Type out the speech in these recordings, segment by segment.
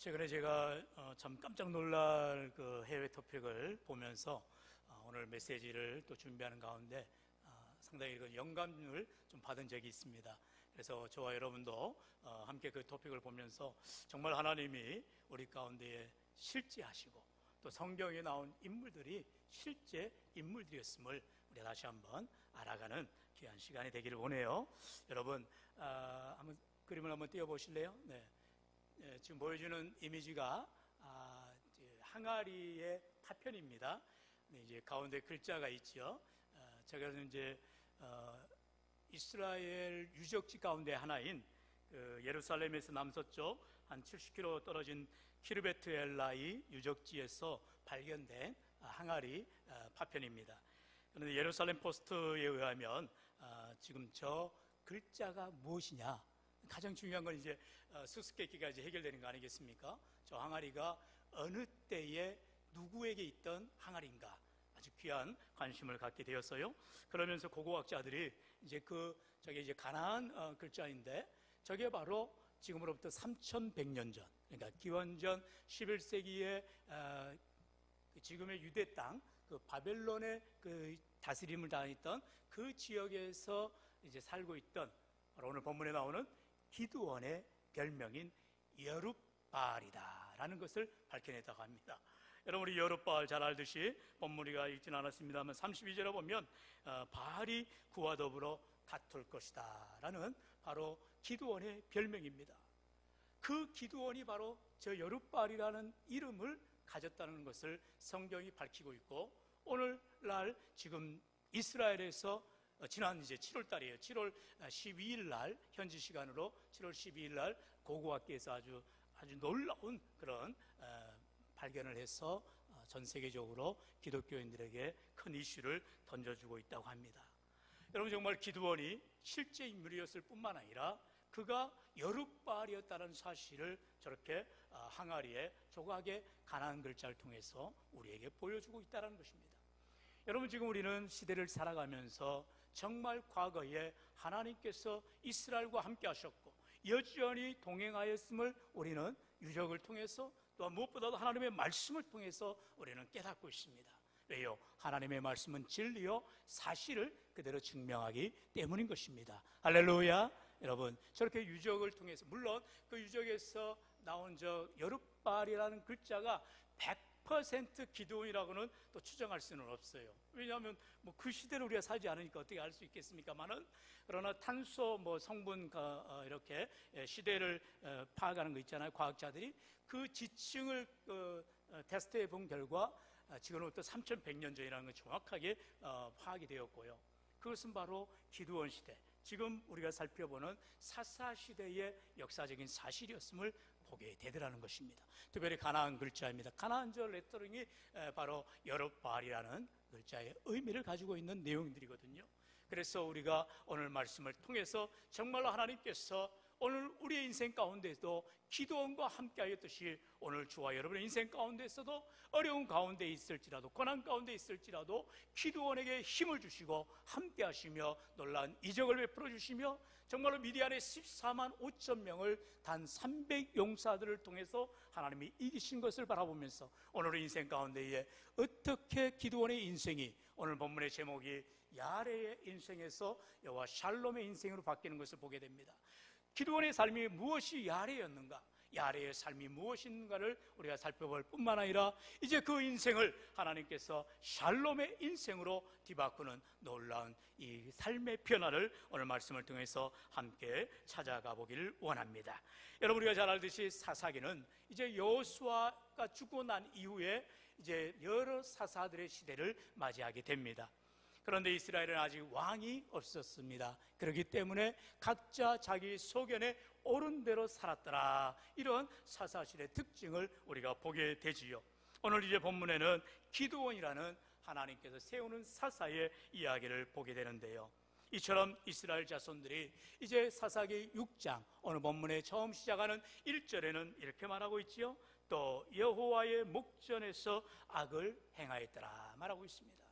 최근에 제가 참 깜짝 놀랄 그 해외 토픽을 보면서 오늘 메시지를 또 준비하는 가운데 상당히 그 영감을 좀 받은 적이 있습니다. 그래서 저와 여러분도 함께 그 토픽을 보면서 정말 하나님이 우리 가운데에 실제하시고 또 성경에 나온 인물들이 실제 인물들이었음을 우리 다시 한번 알아가는 귀한 시간이 되기를 원해요. 여러분 한번 그림을 한번 띄워보실래요? 네. 지금 보여주는 이미지가 항아리의 파편입니다. 네, 이제 가운데 글자가 있죠. 제가 이제 이스라엘 유적지 가운데 하나인 그 예루살렘에서 남서쪽 한 70km 떨어진 키르베트 엘라이 유적지에서 발견된 항아리 파편입니다. 그런데 예루살렘 포스트에 의하면 지금 저 글자가 무엇이냐, 가장 중요한 건 이제 수수께끼가 이제 해결되는 거 아니겠습니까? 저 항아리가 어느 때에 누구에게 있던 항아리인가, 아주 귀한 관심을 갖게 되었어요. 그러면서 고고학자들이 이제 저게 이제 가나안 글자인데 저게 바로 지금으로부터 3100년 전, 그러니까 기원전 11세기에 지금의 유대 땅, 그 바벨론의 그 다스림을 당했던 그 지역에서 이제 살고 있던 바로 오늘 본문에 나오는 기드온의 별명인 여룻바알이다라는 것을 밝혀냈다고 합니다. 여러분, 우리 여룻바알 잘 알듯이 본문 우리가 읽지는 않았습니다만 32절에 보면 바알이 그와 더불어 다툴 것이다 라는 바로 기드온의 별명입니다. 그 기드온이 바로 저 여룻바알이라는 이름을 가졌다는 것을 성경이 밝히고 있고, 오늘날 지금 이스라엘에서 지난 이제 7월 달이에요. 7월 12일 날, 현지 시간으로 7월 12일 날 고고학계에서 아주 놀라운 그런 발견을 해서 전 세계적으로 기독교인들에게 큰 이슈를 던져주고 있다고 합니다. 여러분, 정말 기드온이 실제 인물이었을 뿐만 아니라 그가 여룻바알이었다는 사실을 저렇게 항아리에 조각의 가나안 글자를 통해서 우리에게 보여주고 있다는 것입니다. 여러분, 지금 우리는 시대를 살아가면서 정말 과거에 하나님께서 이스라엘과 함께 하셨고 여전히 동행하였음을 우리는 유적을 통해서 또 무엇보다도 하나님의 말씀을 통해서 우리는 깨닫고 있습니다. 왜요? 하나님의 말씀은 진리요 사실을 그대로 증명하기 때문인 것입니다. 할렐루야. 여러분, 저렇게 유적을 통해서, 물론 그 유적에서 나온 저 여룻바알이라는 글자가 100% 기드온이라고는 또 추정할 수는 없어요. 왜냐하면 그 시대를 우리가 살지 않으니까 어떻게 알 수 있겠습니까만은, 그러나 탄소 성분 이렇게 시대를 파악하는 거 있잖아요. 과학자들이 그 지층을 테스트해 본 결과 지금부터 3100년 전이라는 건 정확하게 파악이 되었고요. 그것은 바로 기드온 시대, 지금 우리가 살펴보는 사사시대의 역사적인 사실이었음을 보게 되더라는 것입니다. 특별히 가나안 글자입니다. 가나안절 레터링이 바로 여룻바알이라는 글자의 의미를 가지고 있는 내용들이거든요. 그래서 우리가 오늘 말씀을 통해서 정말로 하나님께서 오늘 우리의 인생 가운데서도 기드온과 함께 하였듯이 오늘 저와 여러분의 인생 가운데서도 어려운 가운데 있을지라도, 고난 가운데 있을지라도 기드온에게 힘을 주시고 함께 하시며 놀라운 이적을 베풀어 주시며 정말로 미디안의 14만 5천 명을 단 300용사들을 통해서 하나님이 이기신 것을 바라보면서 오늘의 인생 가운데에 어떻게 기드온의 인생이, 오늘 본문의 제목이 야레의 인생에서 여호와 샬롬의 인생으로 바뀌는 것을 보게 됩니다. 기드온의 삶이 무엇이 야레였는가, 야레의 삶이 무엇인가를 우리가 살펴볼 뿐만 아니라 이제 그 인생을 하나님께서 샬롬의 인생으로 뒤바꾸는 놀라운 이 삶의 변화를 오늘 말씀을 통해서 함께 찾아가 보기를 원합니다. 여러분, 우리가 잘 알듯이 사사기는 이제 여호수아가 죽고 난 이후에 이제 여러 사사들의 시대를 맞이하게 됩니다. 그런데 이스라엘은 아직 왕이 없었습니다. 그렇기 때문에 각자 자기 소견에 옳은 대로 살았더라, 이런 사사시대의 특징을 우리가 보게 되지요. 오늘 이제 본문에는 기드온이라는 하나님께서 세우는 사사의 이야기를 보게 되는데요, 이처럼 이스라엘 자손들이 이제 사사기 6장 오늘 본문에 처음 시작하는 1절에는 이렇게 말하고 있지요. 또 여호와의 목전에서 악을 행하였더라 말하고 있습니다.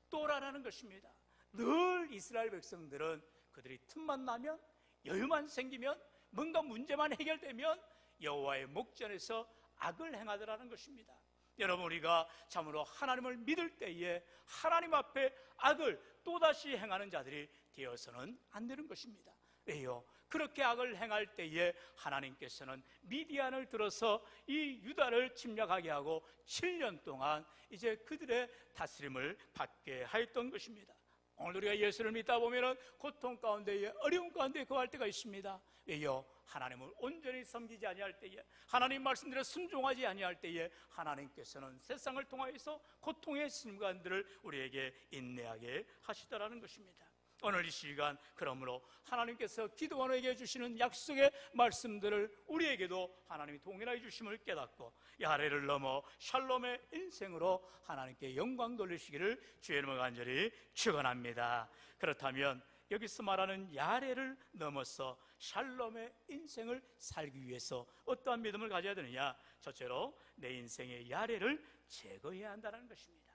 또라라는 것입니다. 늘 이스라엘 백성들은 그들이 틈만 나면, 여유만 생기면, 뭔가 문제만 해결되면 여호와의 목전에서 악을 행하더라는 것입니다. 여러분, 우리가 참으로 하나님을 믿을 때에 하나님 앞에 악을 또다시 행하는 자들이 되어서는 안 되는 것입니다. 왜요? 그렇게 악을 행할 때에 하나님께서는 미디안을 들어서 이 유다를 침략하게 하고 7년 동안 이제 그들의 다스림을 받게 하였던 것입니다. 오늘 우리가 예수를 믿다 보면 고통 가운데에, 어려움 가운데 거할 때가 있습니다. 왜요? 하나님을 온전히 섬기지 아니할 때에, 하나님 말씀대로 순종하지 아니할 때에 하나님께서는 세상을 통하여서 고통의 순간들을 우리에게 인내하게 하시더라는 것입니다. 오늘 이 시간, 그러므로 하나님께서 기도원에게 주시는 약속의 말씀들을 우리에게도 하나님이 동일하게 주심을 깨닫고 야레를 넘어 샬롬의 인생으로 하나님께 영광 돌리시기를 주의 이름으로 간절히 축원합니다. 그렇다면 여기서 말하는 야레를 넘어서 샬롬의 인생을 살기 위해서 어떠한 믿음을 가져야 되느냐? 첫째로 내 인생의 야레를 제거해야 한다는 것입니다.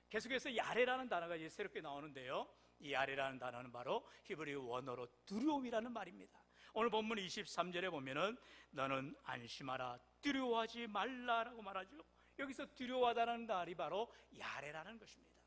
계속해서 야레라는 단어가 이제 새롭게 나오는데요, 이 야레라는 단어는 바로 히브리 원어로 두려움이라는 말입니다. 오늘 본문 23절에 보면은 너는 안심하라, 두려워하지 말라라고 말하죠. 여기서 두려워하다는 말이 바로 야레라는 것입니다.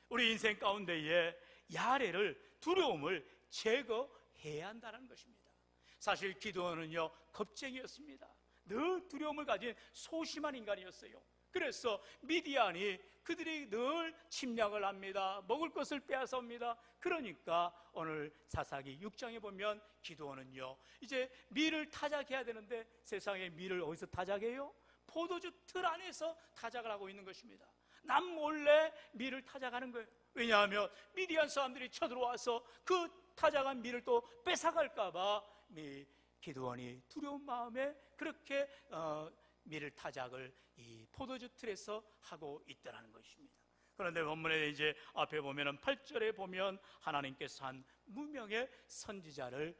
우리 인생 가운데에 야레를, 두려움을 제거해야 한다는 것입니다. 사실 기드온은요, 겁쟁이였습니다. 늘 두려움을 가진 소심한 인간이었어요. 그래서 미디안이 그들이 늘 침략을 합니다. 먹을 것을 빼앗아 옵니다. 그러니까 오늘 사사기 6장에 보면 기드온은요, 이제 밀을 타작해야 되는데 세상에 밀을 어디서 타작해요? 포도주 틀 안에서 타작을 하고 있는 것입니다. 남몰래 밀을 타작하는 거예요. 왜냐하면 미디안 사람들이 쳐들어와서 그 타작한 밀을 또 뺏어갈까 봐 기드온이 두려운 마음에 그렇게 밀을 타작을 이 포도주 틀에서 하고 있더라는 것입니다. 그런데 본문에 이제 앞에 보면은 8절에 보면 하나님께서 한 무명의 선지자를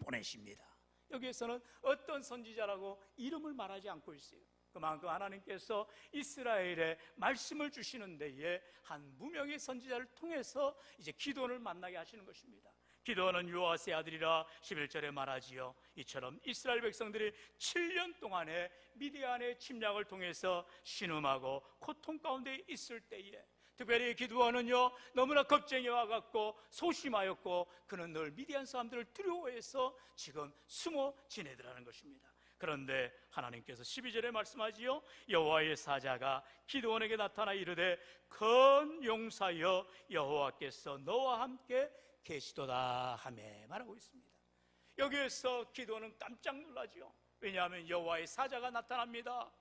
보내십니다. 여기에서는 어떤 선지자라고 이름을 말하지 않고 있어요. 그만큼 하나님께서 이스라엘에 말씀을 주시는 데에 한 무명의 선지자를 통해서 이제 기드온을 만나게 하시는 것입니다. 기드온은 요아스의 아들이라 11절에 말하지요. 이처럼 이스라엘 백성들이 7년 동안의 미디안의 침략을 통해서 신음하고 고통 가운데 있을 때에, 특별히 기드온은요, 너무나 겁쟁이와 같고 소심하였고 그는 늘 미디안 사람들을 두려워해서 지금 숨어 지내더라는 것입니다. 그런데 하나님께서 12절에 말씀하지요. 여호와의 사자가 기드온에게 나타나 이르되 큰 용사여 여호와께서 너와 함께 계시도다 하며 말하고 있습니다. 여기에서 기드온은 깜짝 놀라지요. 왜냐하면 여호와의 사자가 나타납니다.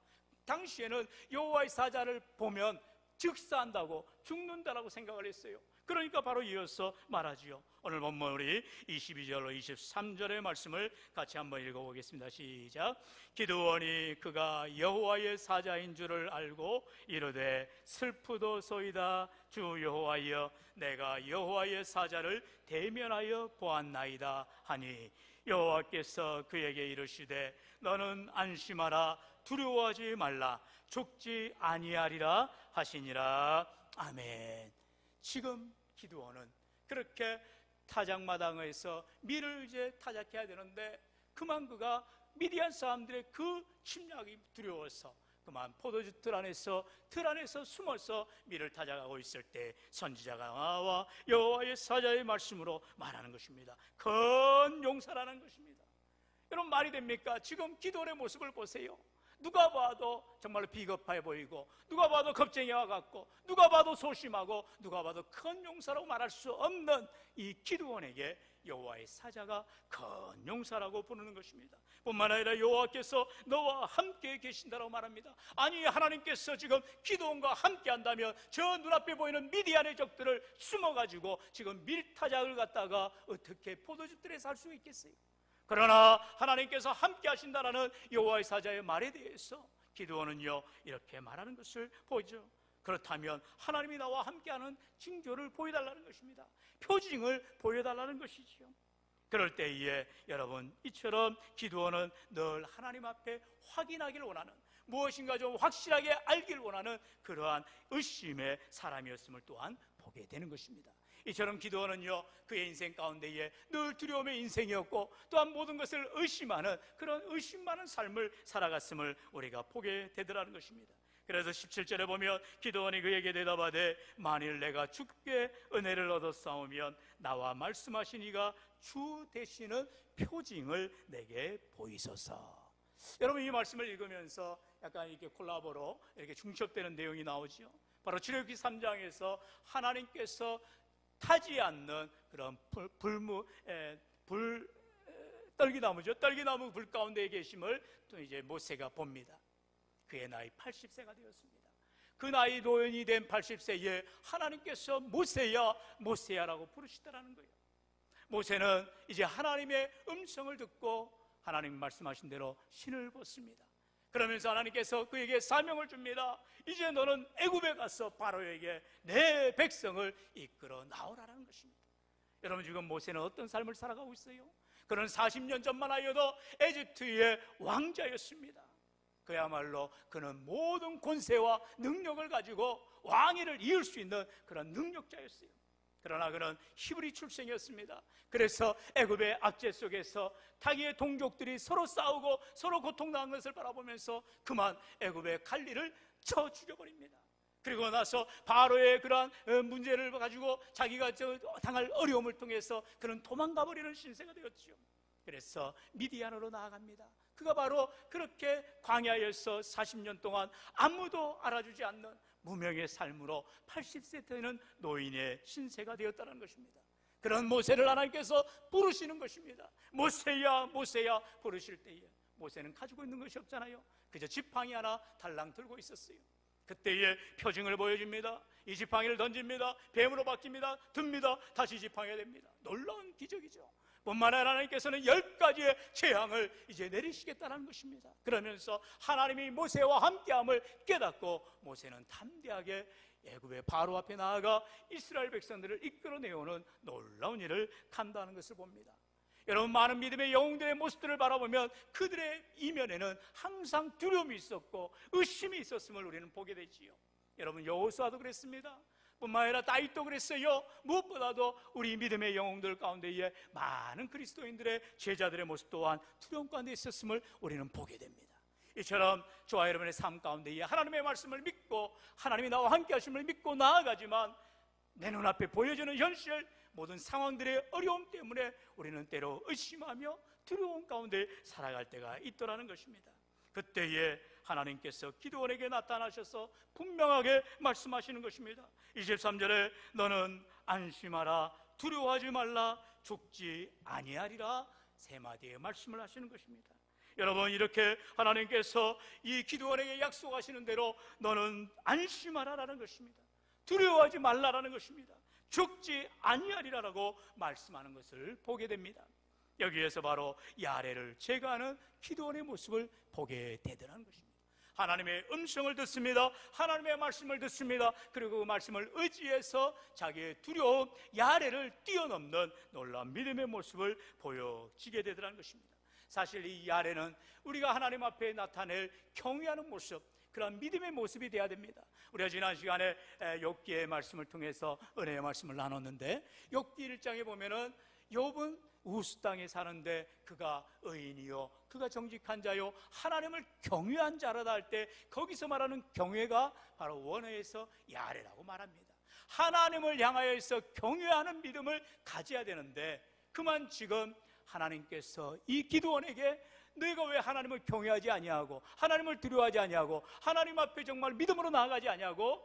당시에는 여호와의 사자를 보면 즉사한다고, 죽는다라고 생각을 했어요. 그러니까 바로 이어서 말하지요. 오늘 본문 우리 22절로 23절의 말씀을 같이 한번 읽어보겠습니다. 시작. 기드온이 그가 여호와의 사자인 줄을 알고 이르되 슬프도소이다. 주 여호와여, 내가 여호와의 사자를 대면하여 보았나이다 하니 여호와께서 그에게 이르시되 너는 안심하라, 두려워하지 말라, 죽지 아니하리라 하시니라. 아멘. 지금 기드온은 그렇게 타작마당에서 밀을 이제 타작해야 되는데 그만 그가 미디안 사람들의 그 침략이 두려워서 그만 포도주 틀 안에서 숨어서 밀을 타작하고 있을 때 선지자가 나와 여호와의 사자의 말씀으로 말하는 것입니다. 큰 용사라는 것입니다. 여러분, 말이 됩니까? 지금 기드온의 모습을 보세요. 누가 봐도 정말로 비겁해 보이고, 누가 봐도 겁쟁이와 같고, 누가 봐도 소심하고, 누가 봐도 큰 용사라고 말할 수 없는 이 기드온에게 여호와의 사자가 큰 용사라고 부르는 것입니다. 뿐만 아니라 여호와께서 너와 함께 계신다라고 말합니다. 아니, 하나님께서 지금 기드온과 함께 한다면 저 눈앞에 보이는 미디안의 적들을 숨어가지고 지금 밀타작을 갖다가 어떻게 포도주들에서 할 수 있겠어요? 그러나 하나님께서 함께 하신다라는 여호와의 사자의 말에 대해서 기드온은요, 이렇게 말하는 것을 보죠. 그렇다면 하나님이 나와 함께하는 징조를 보여달라는 것입니다. 표징을 보여달라는 것이죠. 그럴 때에 여러분, 이처럼 기드온은 늘 하나님 앞에 확인하기를 원하는, 무엇인가 좀 확실하게 알기를 원하는 그러한 의심의 사람이었음을 또한 보게 되는 것입니다. 이처럼 기드온은요, 그의 인생 가운데에 늘 두려움의 인생이었고 또한 모든 것을 의심하는 그런 의심 많은 삶을 살아갔음을 우리가 보게 되더라는 것입니다. 그래서 17절에 보면 기드온이 그에게 대답하되 만일 내가 주께 은혜를 얻어 싸우면 나와 말씀하신 이가 주 되시는 표징을 내게 보이소서. 여러분, 이 말씀을 읽으면서 약간 이렇게 콜라보로 이렇게 중첩되는 내용이 나오죠. 바로 출애굽기 3장에서 하나님께서 타지 않는 그런 떨기나무죠. 떨기나무 불 가운데에 계심을 또 이제 모세가 봅니다. 그의 나이 80세가 되었습니다. 그 나이 노인이 된 80세에 하나님께서 모세야 모세야라고 부르시더라는 거예요. 모세는 이제 하나님의 음성을 듣고 하나님 말씀하신 대로 신을 벗습니다. 그러면서 하나님께서 그에게 사명을 줍니다. 이제 너는 애굽에 가서 바로에게 내 백성을 이끌어 나오라는 것입니다. 여러분, 지금 모세는 어떤 삶을 살아가고 있어요? 그는 40년 전만 하여도 에집트의 왕자였습니다. 그야말로 그는 모든 권세와 능력을 가지고 왕위를 이을 수 있는 그런 능력자였어요. 그러나 그는 히브리 출생이었습니다. 그래서 애굽의 압제 속에서 자기의 동족들이 서로 싸우고 서로 고통당한 것을 바라보면서 그만 애굽의 갈리를 쳐 죽여버립니다. 그리고 나서 바로의 그러한 문제를 가지고 자기가 당할 어려움을 통해서 그는 도망가버리는 신세가 되었죠. 그래서 미디안으로 나아갑니다. 그가 바로 그렇게 광야에서 40년 동안 아무도 알아주지 않는 무명의 삶으로 80세 되는 노인의 신세가 되었다는 것입니다. 그런 모세를 하나님께서 부르시는 것입니다. 모세야 모세야 부르실 때에 모세는 가지고 있는 것이 없잖아요. 그저 지팡이 하나 달랑 들고 있었어요. 그때에 표징을 보여줍니다. 이 지팡이를 던집니다. 뱀으로 바뀝니다. 듭니다. 다시 지팡이가 됩니다. 놀라운 기적이죠. 뿐만 아니라 하나님께서는 10가지의 재앙을 이제 내리시겠다는 것입니다. 그러면서 하나님이 모세와 함께함을 깨닫고 모세는 담대하게 애굽의 바로 앞에 나아가 이스라엘 백성들을 이끌어내오는 놀라운 일을 감당하는 것을 봅니다. 여러분, 많은 믿음의 영웅들의 모습들을 바라보면 그들의 이면에는 항상 두려움이 있었고 의심이 있었음을 우리는 보게 되지요. 여러분, 여호수아도 그랬습니다. 뿐만 아니라 다윗도 그랬어요. 무엇보다도 우리 믿음의 영웅들 가운데에 많은 그리스도인들의 제자들의 모습 또한 두려움 가운데 있었음을 우리는 보게 됩니다. 이처럼 저와 여러분의 삶 가운데에 하나님의 말씀을 믿고 하나님이 나와 함께 하심을 믿고 나아가지만 내 눈앞에 보여지는 현실, 모든 상황들의 어려움 때문에 우리는 때로 의심하며 두려움 가운데 살아갈 때가 있더라는 것입니다. 그때에 하나님께서 기드온에게 나타나셔서 분명하게 말씀하시는 것입니다. 23절에 너는 안심하라, 두려워하지 말라, 죽지 아니하리라, 세 마디의 말씀을 하시는 것입니다. 여러분, 이렇게 하나님께서 이 기드온에게 약속하시는 대로 너는 안심하라라는 것입니다. 두려워하지 말라라는 것입니다. 죽지 아니하리라라고 말씀하는 것을 보게 됩니다. 여기에서 바로 야레를 제거하는 기드온의 모습을 보게 되더라는 것입니다. 하나님의 음성을 듣습니다. 하나님의 말씀을 듣습니다. 그리고 그 말씀을 의지해서 자기의 두려움 야레를 뛰어넘는 놀라운 믿음의 모습을 보여지게 되더라는 것입니다. 사실 이 야레는 우리가 하나님 앞에 나타낼 경외하는 모습, 그런 믿음의 모습이 되어야 됩니다. 우리가 지난 시간에 욥기의 말씀을 통해서 은혜의 말씀을 나눴는데, 욥기 1장에 보면은 욥은 우스 땅에 사는데 그가 의인이요 그가 정직한 자요 하나님을 경외한 자라다 할 때 거기서 말하는 경외가 바로 원어에서 야레라고 말합니다. 하나님을 향하여서 경외하는 믿음을 가져야 되는데, 그만 지금 하나님께서 이 기드온에게 너희가 왜 하나님을 경외하지 아니하고 하나님을 두려워하지 아니하고 하나님 앞에 정말 믿음으로 나아가지 아니하고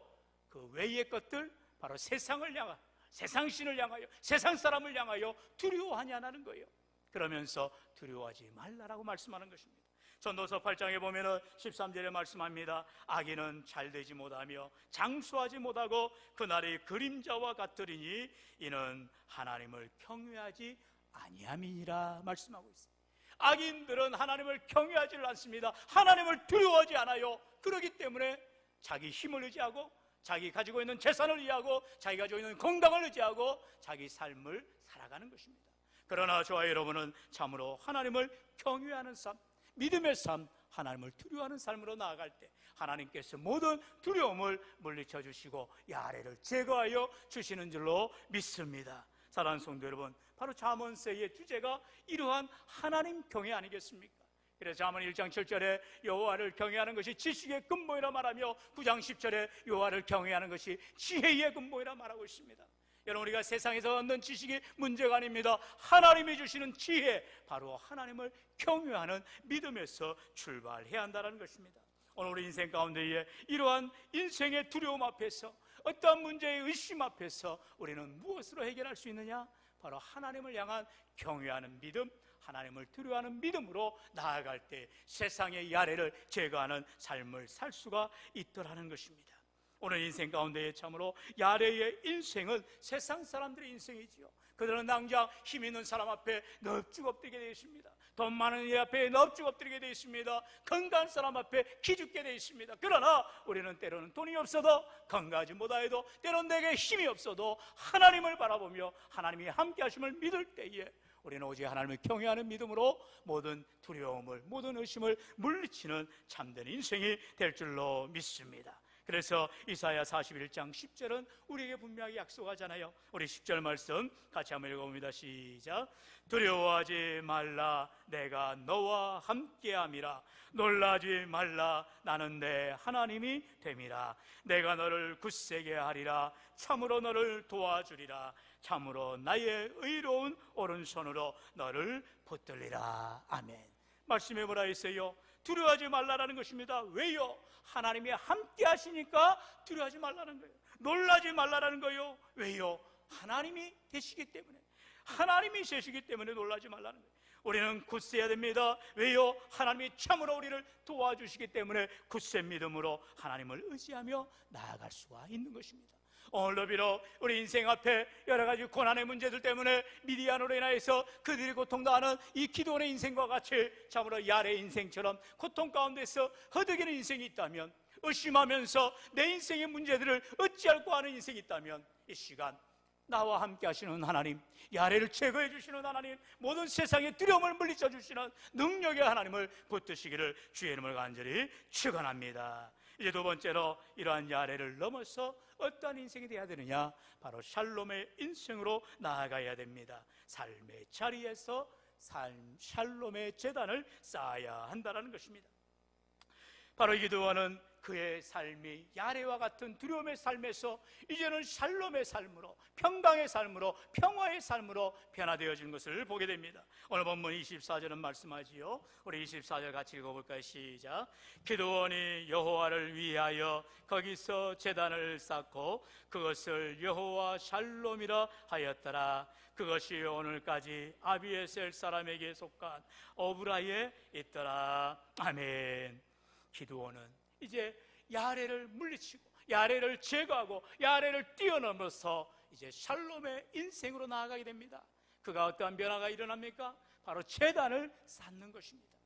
그 외의 것들, 바로 세상을 향하여, 세상 신을 향하여, 세상 사람을 향하여 두려워하냐는 거예요. 그러면서 두려워하지 말라라고 말씀하는 것입니다. 전도서 8장에 보면은 13절에 말씀합니다. 악인은 잘되지 못하며 장수하지 못하고 그날의 그림자와 같으리니 이는 하나님을 경외하지 아니함이니라 말씀하고 있습니다. 악인들은 하나님을 경외하지 않습니다. 하나님을 두려워하지 않아요. 그렇기 때문에 자기 힘을 의지하고 자기 가지고 있는 재산을 의지하고 자기 가지고 있는 건강을 의지하고 자기 삶을 살아가는 것입니다. 그러나 저와 여러분은 참으로 하나님을 경외하는 삶, 믿음의 삶, 하나님을 두려워하는 삶으로 나아갈 때 하나님께서 모든 두려움을 물리쳐 주시고 야레를 제거하여 주시는 줄로 믿습니다. 사랑하는 성도 여러분, 바로 잠언서의 주제가 이러한 하나님 경외 아니겠습니까? 그래서 잠언 1장 7절에 여호와를 경외하는 것이 지식의 근본이라 말하며 9장 10절에 여호와를 경외하는 것이 지혜의 근본이라 말하고 있습니다. 여러분, 우리가 세상에서 얻는 지식이 문제가 아닙니다. 하나님이 주시는 지혜, 바로 하나님을 경외하는 믿음에서 출발해야 한다는 것입니다. 오늘 우리 인생 가운데에 이러한 인생의 두려움 앞에서, 어떠한 문제의 의심 앞에서 우리는 무엇으로 해결할 수 있느냐? 바로 하나님을 향한 경외하는 믿음, 하나님을 두려워하는 믿음으로 나아갈 때 세상의 야레를 제거하는 삶을 살 수가 있더라는 것입니다. 오늘 인생 가운데 참으로 야레의 인생은 세상 사람들의 인생이지요. 그들은 당장 힘 있는 사람 앞에 넙죽 엎드리게 되어 있습니다. 돈 많은 이 앞에 넙죽 엎드리게 되어 있습니다. 건강한 사람 앞에 기죽게 되어 있습니다. 그러나 우리는 때로는 돈이 없어도, 건강하지 못하여도, 때로는 내게 힘이 없어도 하나님을 바라보며 하나님이 함께 하심을 믿을 때에 우리는 오직 하나님을 경외하는 믿음으로 모든 두려움을, 모든 의심을 물리치는 참된 인생이 될 줄로 믿습니다. 그래서 이사야 41장 10절은 우리에게 분명하게 약속하잖아요. 우리 10절 말씀 같이 한번 읽어봅니다. 시작. 두려워하지 말라, 내가 너와 함께함이라. 놀라지 말라, 나는 내 하나님이 됨이라. 내가 너를 굳세게 하리라. 참으로 너를 도와주리라. 참으로 나의 의로운 오른손으로 너를 붙들리라. 아멘. 말씀에 뭐라 했어요? 두려워하지 말라라는 것입니다. 왜요? 하나님이 함께 하시니까 두려워하지 말라는 거예요. 놀라지 말라는 거예요. 왜요? 하나님이 계시기 때문에, 하나님이 계시기 때문에 놀라지 말라는 거예요. 우리는 굳세야 됩니다. 왜요? 하나님이 참으로 우리를 도와주시기 때문에 굳센 믿음으로 하나님을 의지하며 나아갈 수가 있는 것입니다. 오늘도 비록 우리 인생 앞에 여러 가지 고난의 문제들 때문에 미디안으로 인하여서 그들이 고통당하는 이 기도원의 인생과 같이 참으로 야레 인생처럼 고통 가운데서 허덕이는 인생이 있다면, 의심하면서 내 인생의 문제들을 어찌할까 하는 인생이 있다면, 이 시간 나와 함께 하시는 하나님, 야레를 제거해 주시는 하나님, 모든 세상의 두려움을 물리쳐 주시는 능력의 하나님을 붙드시기를 주의 이름을 간절히 축원합니다. 이제 두 번째로 이러한 야레를 넘어서 어떠한 인생이 되어야 되느냐? 바로 샬롬의 인생으로 나아가야 됩니다. 삶의 자리에서 샬롬의 제단을 쌓아야 한다는 것입니다. 바로 기도하는 그의 삶이 야레와 같은 두려움의 삶에서 이제는 샬롬의 삶으로, 평강의 삶으로, 평화의 삶으로 변화되어진 것을 보게 됩니다. 오늘 본문 24절은 말씀하지요. 우리 24절 같이 읽어볼까요? 시작. 기드온이 여호와를 위하여 거기서 제단을 쌓고 그것을 여호와 샬롬이라 하였더라. 그것이 오늘까지 아비에셀 사람에게 속한 오브라에 있더라. 아멘. 기드온은 이제 야레를 물리치고 야레를 제거하고 야레를 뛰어넘어서 이제 샬롬의 인생으로 나아가게 됩니다. 그가 어떠한 변화가 일어납니까? 바로 제단을 쌓는 것입니다.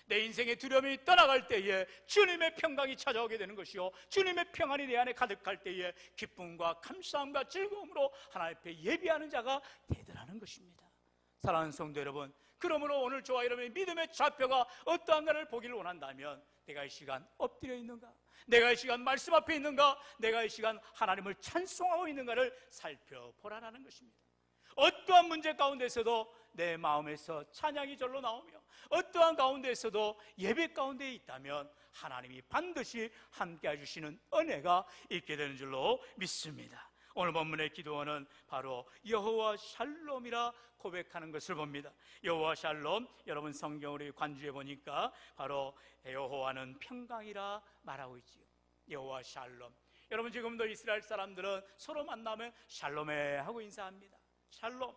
내 인생의 두려움이 떠나갈 때에 주님의 평강이 찾아오게 되는 것이요, 주님의 평안이 내 안에 가득할 때에 기쁨과 감사함과 즐거움으로 하나님 앞에 예비하는 자가 되더라는 것입니다. 사랑하는 성도 여러분, 그러므로 오늘 저와 여러분의 믿음의 좌표가 어떠한가를 보기를 원한다면 내가 이 시간 엎드려 있는가? 내가 이 시간 말씀 앞에 있는가? 내가 이 시간 하나님을 찬송하고 있는가를 살펴보라는 것입니다. 어떠한 문제 가운데서도 내 마음에서 찬양이 절로 나오며 어떠한 가운데서도 예배 가운데 있다면 하나님이 반드시 함께 해주시는 은혜가 있게 되는 줄로 믿습니다. 오늘 본문의 기도원은 바로 여호와 샬롬이라 고백하는 것을 봅니다. 여호와 샬롬, 여러분 성경을 관주해 보니까 바로 여호와는 평강이라 말하고 있지요. 여호와 샬롬. 여러분 지금도 이스라엘 사람들은 서로 만나면 샬롬에 하고 인사합니다. 샬롬,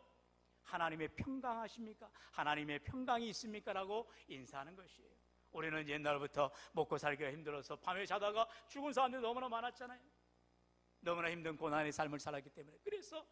하나님의 평강하십니까? 하나님의 평강이 있습니까? 라고 인사하는 것이에요. 우리는 옛날부터 먹고 살기가 힘들어서 밤에 자다가 죽은 사람들이 너무나 많았잖아요. 너무나 힘든 고난의 삶을 살았기 때문에. 그래서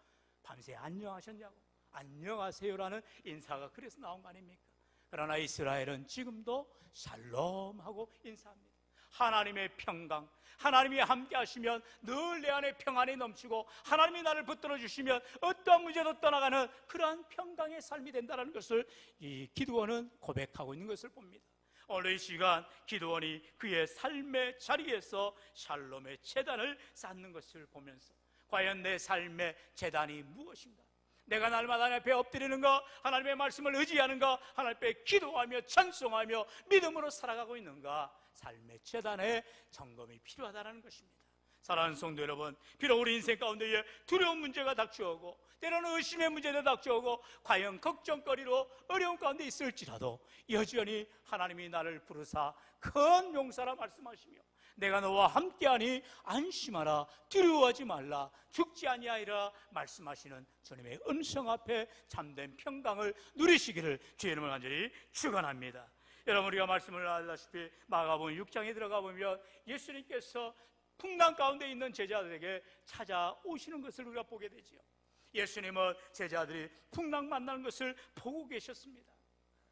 밤새 안녕하셨냐고, 안녕하세요라는 인사가 그래서 나온 거 아닙니까? 그러나 이스라엘은 지금도 샬롬하고 인사합니다. 하나님의 평강, 하나님이 함께 하시면 늘 내 안에 평안이 넘치고 하나님이 나를 붙들어 주시면 어떠한 문제도 떠나가는 그러한 평강의 삶이 된다는 것을 이 기드온은 고백하고 있는 것을 봅니다. 오늘 이 시간 기드온이 그의 삶의 자리에서 샬롬의 제단을 쌓는 것을 보면서 과연 내 삶의 제단이 무엇인가? 내가 날마다 하나님 앞에 엎드리는가? 하나님의 말씀을 의지하는가? 하나님 앞에 기도하며 찬송하며 믿음으로 살아가고 있는가? 삶의 제단에 점검이 필요하다는 것입니다. 사랑하는 성도 여러분, 비록 우리 인생 가운데에 두려운 문제가 닥쳐오고 때로는 의심의 문제도 닥쳐오고 과연 걱정거리로 어려운 가운데 있을지라도 여전히 하나님이 나를 부르사 큰 용사라 말씀하시며 내가 너와 함께하니 안심하라, 두려워하지 말라, 죽지 아니하리라 말씀하시는 주님의 음성 앞에 참된 평강을 누리시기를 주의 이름으로 간절히 축원합니다. 여러분, 우리가 말씀을 알다시피 마가복음 6장에 들어가 보면 예수님께서 풍랑 가운데 있는 제자들에게 찾아오시는 것을 우리가 보게 되지요. 예수님은 제자들이 풍랑 만나는 것을 보고 계셨습니다.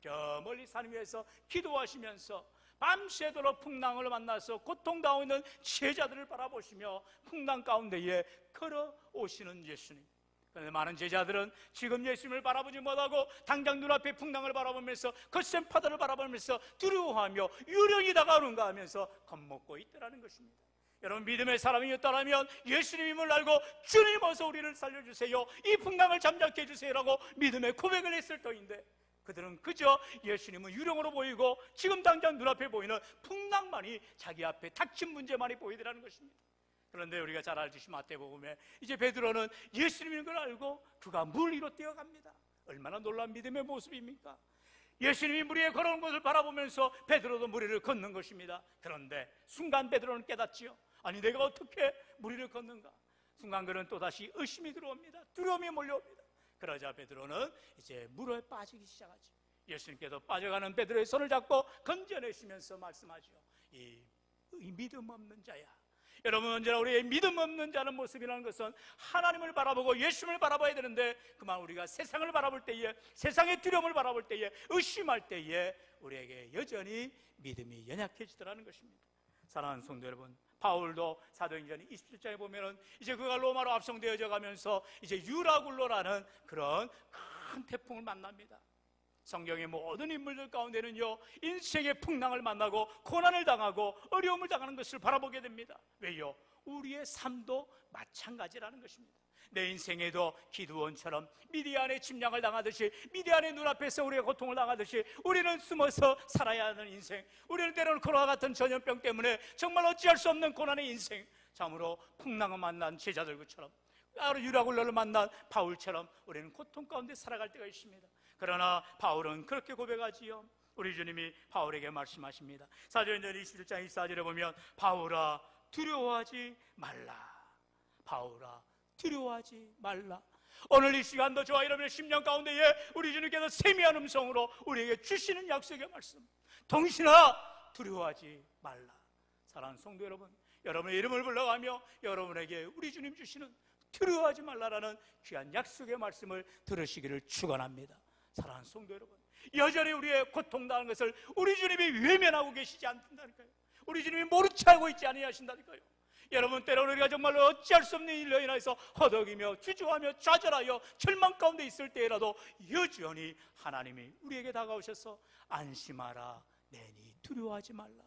저 멀리 산 위에서 기도하시면서 밤새도록 풍랑을 만나서 고통당하고 있는 제자들을 바라보시며 풍랑 가운데에 걸어오시는 예수님. 그런데 많은 제자들은 지금 예수님을 바라보지 못하고 당장 눈앞에 풍랑을 바라보면서 거센 파도를 바라보면서 두려워하며 유령이 다가오는가 하면서 겁먹고 있더라는 것입니다. 여러분, 믿음의 사람이었다면 예수님임을 알고 주님 어서 우리를 살려주세요, 이 풍랑을 잠잠케 해주세요라고 믿음의 고백을 했을 터인데 그들은 그저 예수님은 유령으로 보이고 지금 당장 눈앞에 보이는 풍랑만이 자기 앞에 닥친 문제만이 보이더라는 것입니다. 그런데 우리가 잘 알듯이 마태복음에 이제 베드로는 예수님인 걸 알고 그가 물 위로 뛰어갑니다. 얼마나 놀라운 믿음의 모습입니까? 예수님이 물 위에 걸어오는 것을 바라보면서 베드로도 물 위를 걷는 것입니다. 그런데 순간 베드로는 깨닫지요. 아니, 내가 어떻게 물 위를 걷는가? 순간 그는 또다시 의심이 들어옵니다. 두려움이 몰려옵니다. 그러자 베드로는 이제 물에 빠지기 시작하죠. 예수님께서 빠져가는 베드로의 손을 잡고 건져내시면서 말씀하죠. 이 믿음 없는 자야. 여러분, 언제나 우리의 믿음 없는 자는 모습이라는 것은 하나님을 바라보고 예수님을 바라봐야 되는데 그만 우리가 세상을 바라볼 때에, 세상의 두려움을 바라볼 때에, 의심할 때에 우리에게 여전히 믿음이 연약해지더라는 것입니다. 사랑하는 성도 여러분, 바울도 사도행전 27장에 보면은 이제 그가 로마로 압송되어져 가면서 이제 유라굴로라는 그런 큰 태풍을 만납니다. 성경의 모든 인물들 가운데는요, 인생의 풍랑을 만나고 고난을 당하고 어려움을 당하는 것을 바라보게 됩니다. 왜요? 우리의 삶도 마찬가지라는 것입니다. 내 인생에도 기드온처럼 미디안의 침략을 당하듯이, 미디안의 눈앞에서 우리가 고통을 당하듯이 우리는 숨어서 살아야 하는 인생, 우리는 때로는 코로나 같은 전염병 때문에 정말 어찌할 수 없는 고난의 인생, 참으로 풍랑을 만난 제자들처럼, 유라굴로를 만난 바울처럼 우리는 고통 가운데 살아갈 때가 있습니다. 그러나 바울은 그렇게 고백하지요. 우리 주님이 바울에게 말씀하십니다. 사도행전 21장 24절에 보면 바울아 두려워하지 말라. 바울아 두려워하지 말라. 오늘 이 시간도 저와 여러분의 심령 가운데에 우리 주님께서 세미한 음성으로 우리에게 주시는 약속의 말씀, 동신아 두려워하지 말라. 사랑하는 성도 여러분, 여러분의 이름을 불러가며 여러분에게 우리 주님 주시는 두려워하지 말라라는 귀한 약속의 말씀을 들으시기를 축원합니다. 사랑하는 성도 여러분, 여전히 우리의 고통당하는 것을 우리 주님이 외면하고 계시지 않는다니까요. 우리 주님이 모른 체 알고 있지 아니하신다니까요. 여러분, 때로는 우리가 정말로 어찌할 수 없는 일로 인해서 허덕이며 주저하며 좌절하여 절망 가운데 있을 때라도 여전히 하나님이 우리에게 다가오셔서 안심하라, 내니 두려워하지 말라.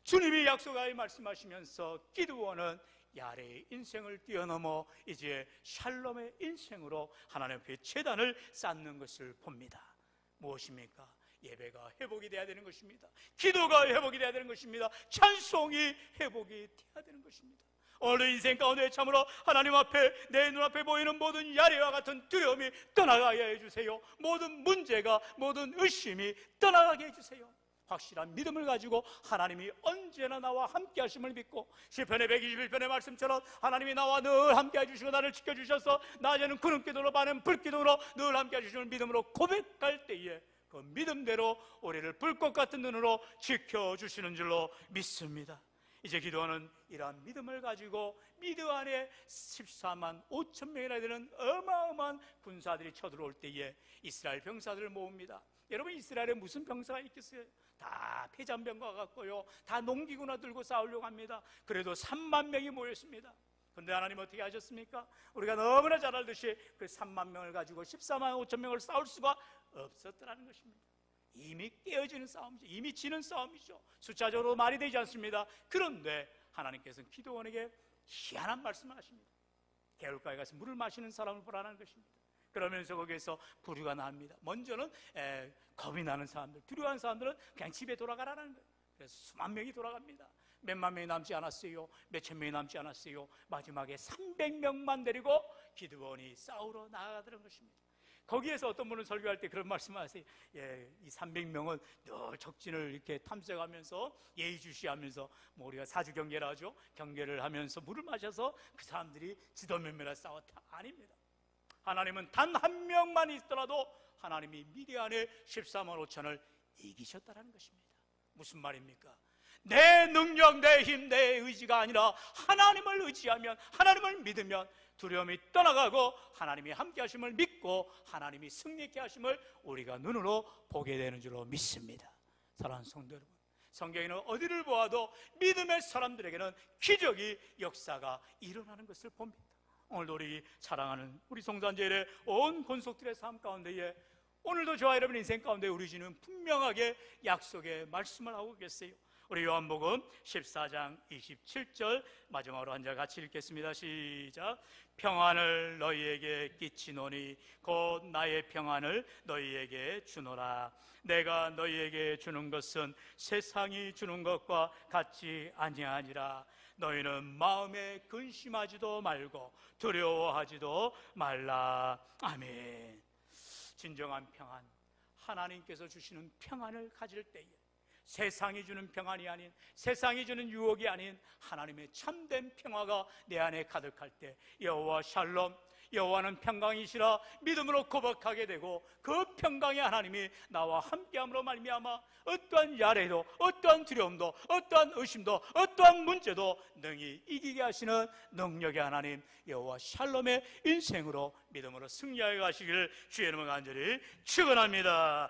주님이 약속하여 말씀하시면서 기드온은 야레의 인생을 뛰어넘어 이제 샬롬의 인생으로 하나님 앞에 제단을 쌓는 것을 봅니다. 무엇입니까? 예배가 회복이 돼야 되는 것입니다. 기도가 회복이 돼야 되는 것입니다. 찬송이 회복이 돼야 되는 것입니다. 오늘 인생 가운데 참으로 하나님 앞에 내 눈앞에 보이는 모든 야레와 같은 두려움이 떠나가게 해주세요. 모든 문제가, 모든 의심이 떠나가게 해주세요. 확실한 믿음을 가지고 하나님이 언제나 나와 함께 하심을 믿고, 시편의 121편의 말씀처럼 하나님이 나와 늘 함께 해주시고 나를 지켜주셔서 낮에는 구름기둥으로 밤에는 불기둥으로 늘 함께 해주시는 믿음으로 고백할 때에 그 믿음대로 우리를 불꽃 같은 눈으로 지켜주시는 줄로 믿습니다. 이제 기도하는 이러한 믿음을 가지고 미드안에 14만 5천 명이나 되는 어마어마한 군사들이 쳐들어올 때에 이스라엘 병사들을 모읍니다. 여러분, 이스라엘에 무슨 병사가 있겠어요? 다 폐잔병과 같고요, 다 농기구나 들고 싸우려고 합니다. 그래도 3만 명이 모였습니다. 그런데 하나님 어떻게 하셨습니까? 우리가 너무나 잘 알듯이 그 3만 명을 가지고 14만 5천 명을 싸울 수가 없었더라는 것입니다. 이미 깨어지는 싸움이죠. 이미 지는 싸움이죠. 숫자적으로 말이 되지 않습니다. 그런데 하나님께서는 기드온에게 희한한 말씀을 하십니다. 개울가에 가서 물을 마시는 사람을 보라는 것입니다. 그러면서 거기에서 부류가 납니다. 먼저는 겁이 나는 사람들, 두려워하는 사람들은 그냥 집에 돌아가라는 거예요. 그래서 수만 명이 돌아갑니다. 몇만 명이 남지 않았어요. 몇천 명이 남지 않았어요. 마지막에 300명만 데리고 기드온이 싸우러 나아가더란 것입니다. 거기에서 어떤 분은 설교할 때 그런 말씀을 하세요. 이 300명은 늘 적진을 이렇게 탐색하면서 예의주시하면서 우리가 사주경계라 하죠. 경계를 하면서 물을 마셔서 그 사람들이 지도면밀하게 싸웠다. 아닙니다. 하나님은 단 한 명만 있더라도 하나님이 미디안의 14만 5천을 이기셨다는 것입니다. 무슨 말입니까? 내 능력, 내 힘, 내 의지가 아니라 하나님을 의지하면, 하나님을 믿으면 두려움이 떠나가고 하나님이 함께 하심을 믿고 하나님이 승리케 하심을 우리가 눈으로 보게 되는 줄로 믿습니다. 사랑하는 성도 여러분, 성경에는 어디를 보아도 믿음의 사람들에게는 기적이, 역사가 일어나는 것을 봅니다. 오늘도 우리 사랑하는 우리 성산제일의 온 권속들의 삶 가운데에 오늘도 저와 여러분 인생 가운데 우리 주님은 분명하게 약속의 말씀을 하고 계세요. 우리 요한복음 14장 27절 마지막으로 한 절 같이 읽겠습니다. 시작. 평안을 너희에게 끼치노니 곧 나의 평안을 너희에게 주노라. 내가 너희에게 주는 것은 세상이 주는 것과 같지 아니하니라. 너희는 마음에 근심하지도 말고 두려워하지도 말라. 아멘. 진정한 평안, 하나님께서 주시는 평안을 가질 때에 세상이 주는 평안이 아닌, 세상이 주는 유혹이 아닌 하나님의 참된 평화가 내 안에 가득할 때 여호와 샬롬, 여호와는 평강이시라 믿음으로 고백하게 되고 그 평강의 하나님이 나와 함께함으로 말미암아 어떠한 야래도, 어떠한 두려움도, 어떠한 의심도, 어떠한 문제도 능히 이기게 하시는 능력의 하나님 여호와 샬롬의 인생으로 믿음으로 승리하여 가시기를 주의 이름으로 간절히 축원합니다.